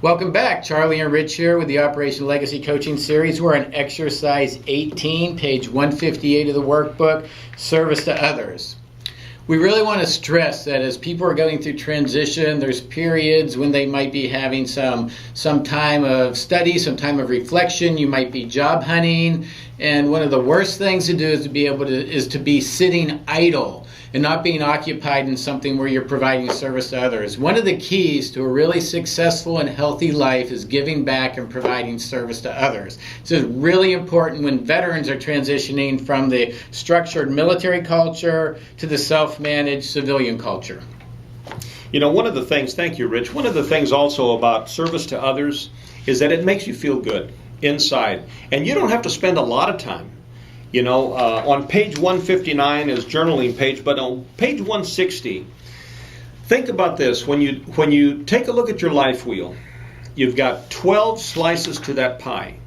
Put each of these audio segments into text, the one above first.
Welcome back. Charlie and Rich here with the Operation Legacy Coaching Series. We're on exercise 18, page 158 of the workbook, service to others. We really want to stress that as people are going through transition, there's periods when they might be having some time of study, some time of reflection. You might be job hunting, and one of the worst things to do is to be sitting idle and not being occupied in something where you're providing service to others. One of the keys to a really successful and healthy life is giving back and providing service to others. This is really important when veterans are transitioning from the structured military culture to the self-managed civilian culture. You know, one of the things, thank you, Rich, one of the things also about service to others is that it makes you feel good inside. And you don't have to spend a lot of time. You know, on page 159 is journaling page, but on page 160, think about this. When you take a look at your life wheel, you've got 12 slices to that pie.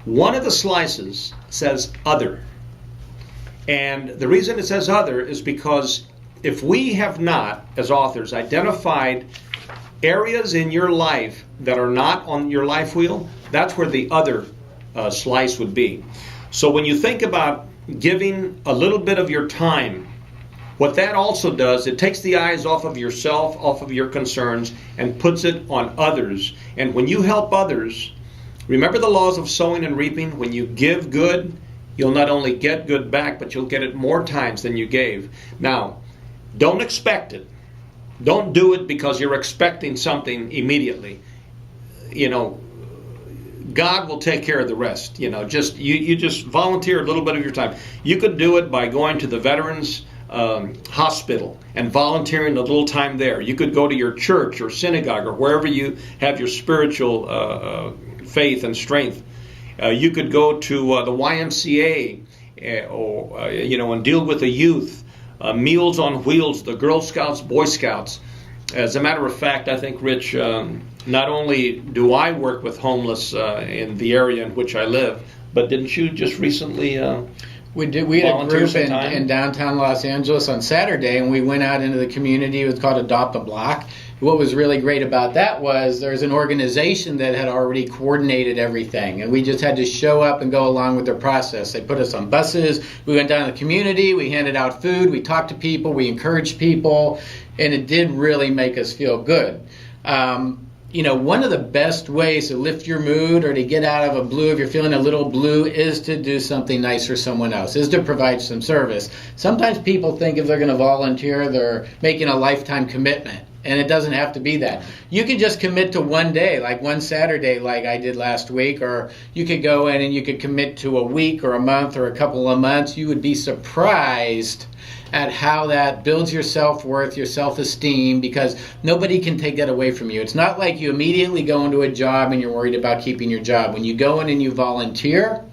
One of the slices says other. And the reason it says other is because if we have not, as authors, identified areas in your life that are not on your life wheel, that's where the other slice would be. So when you think about giving a little bit of your time, what that also does, it takes the eyes off of yourself, off of your concerns, and puts it on others. And when you help others, remember the laws of sowing and reaping. When you give good, you'll not only get good back, but you'll get it more times than you gave. Now, don't expect it. Don't do it because you're expecting something immediately. You know, God will take care of the rest. You know, you just volunteer a little bit of your time. You could do it by going to the Veterans Hospital and volunteering a little time there. You could go to your church or synagogue or wherever you have your spiritual faith and strength. You could go to the YMCA and deal with the youth. Meals on Wheels, the Girl Scouts, Boy Scouts. As a matter of fact, I think, Rich, not only do I work with homeless in the area in which I live, but didn't you just recently We had a group in downtown Los Angeles on Saturday, and we went out into the community. It was called Adopt a Block. What was really great about that was there's an organization that had already coordinated everything, and we just had to show up and go along with their process. They put us on buses. We went down to the community. We handed out food. We talked to people. We encouraged people, and it did really make us feel good. One of the best ways to lift your mood or to get out of a blue, if you're feeling a little blue, is to do something nice for someone else, is to provide some service. Sometimes people think if they're going to volunteer, they're making a lifetime commitment. And it doesn't have to be that. You can just commit to one day, like one Saturday, like I did last week, or you could go in and you could commit to a week or a month or a couple of months. You would be surprised at how that builds your self-worth, your self-esteem, because nobody can take that away from you. It's not like you immediately go into a job and you're worried about keeping your job. When you go in and you volunteer,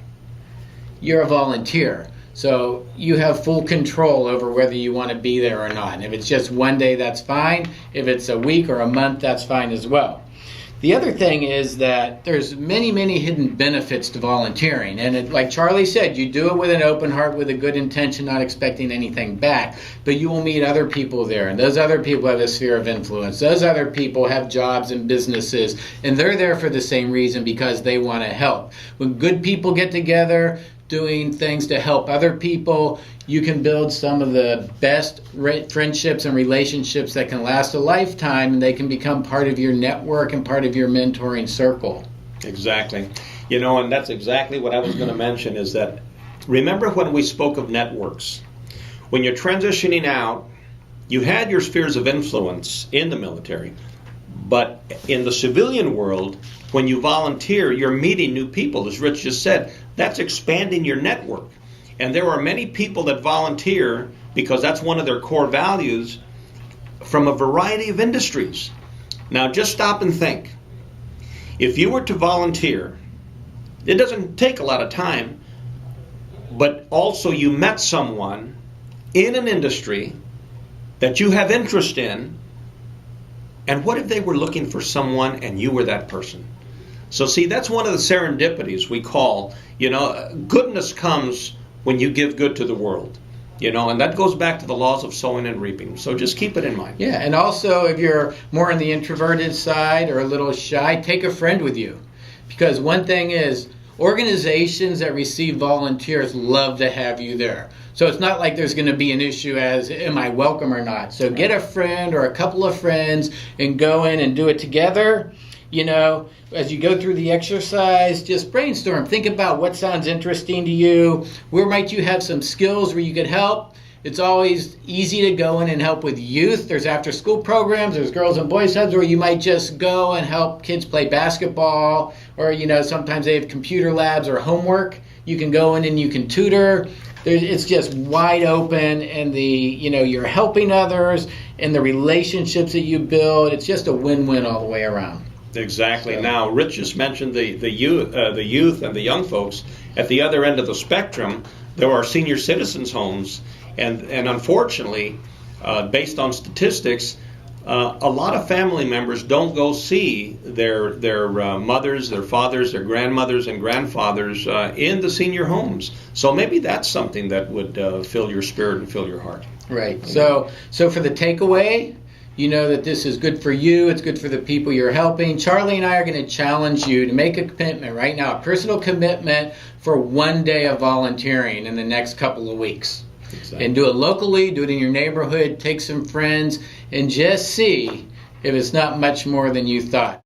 you're a volunteer. So you have full control over whether you want to be there or not. And if it's just one day, that's fine. If it's a week or a month, that's fine as well. The other thing is that there's many, many hidden benefits to volunteering. And like Charlie said, you do it with an open heart, with a good intention, not expecting anything back. But you will meet other people there. And those other people have a sphere of influence. Those other people have jobs and businesses. And they're there for the same reason, because they want to help. When good people get together, doing things to help other people, you can build some of the best friendships and relationships that can last a lifetime, and they can become part of your network and part of your mentoring circle. Exactly. You know, and that's exactly what I was going to mention, is that remember when we spoke of networks? When you're transitioning out, you had your spheres of influence in the military, but in the civilian world, when you volunteer, you're meeting new people, as Rich just said. That's expanding your network. And there are many people that volunteer because that's one of their core values from a variety of industries. Now, just stop and think. If you were to volunteer, it doesn't take a lot of time, but also you met someone in an industry that you have interest in, and what if they were looking for someone and you were that person? So see, that's one of the serendipities we call, goodness comes when you give good to the world. And that goes back to the laws of sowing and reaping. So just keep it in mind. Yeah, and also if you're more on the introverted side or a little shy, take a friend with you. Because one thing is, organizations that receive volunteers love to have you there. So it's not like there's going to be an issue as, am I welcome or not? So get a friend or a couple of friends and go in and do it together. As you go through the exercise, just brainstorm. Think about what sounds interesting to you. Where might you have some skills where you could help? It's always easy to go in and help with youth. There's after-school programs. There's girls and boys clubs where you might just go and help kids play basketball. Or, sometimes they have computer labs or homework. You can go in and you can tutor. It's just wide open, and you're helping others and the relationships that you build. It's just a win-win all the way around. Exactly. So, now, Rich just mentioned the youth and the young folks. At the other end of the spectrum, there are senior citizens' homes, and unfortunately, based on statistics, a lot of family members don't go see their mothers, their fathers, their grandmothers and grandfathers in the senior homes. So maybe that's something that would fill your spirit and fill your heart. Right. So for the takeaway, that this is good for you, it's good for the people you're helping. Charlie and I are going to challenge you to make a commitment right now, a personal commitment for one day of volunteering in the next couple of weeks. Exactly. And do it locally, do it in your neighborhood, take some friends, and just see if it's not much more than you thought.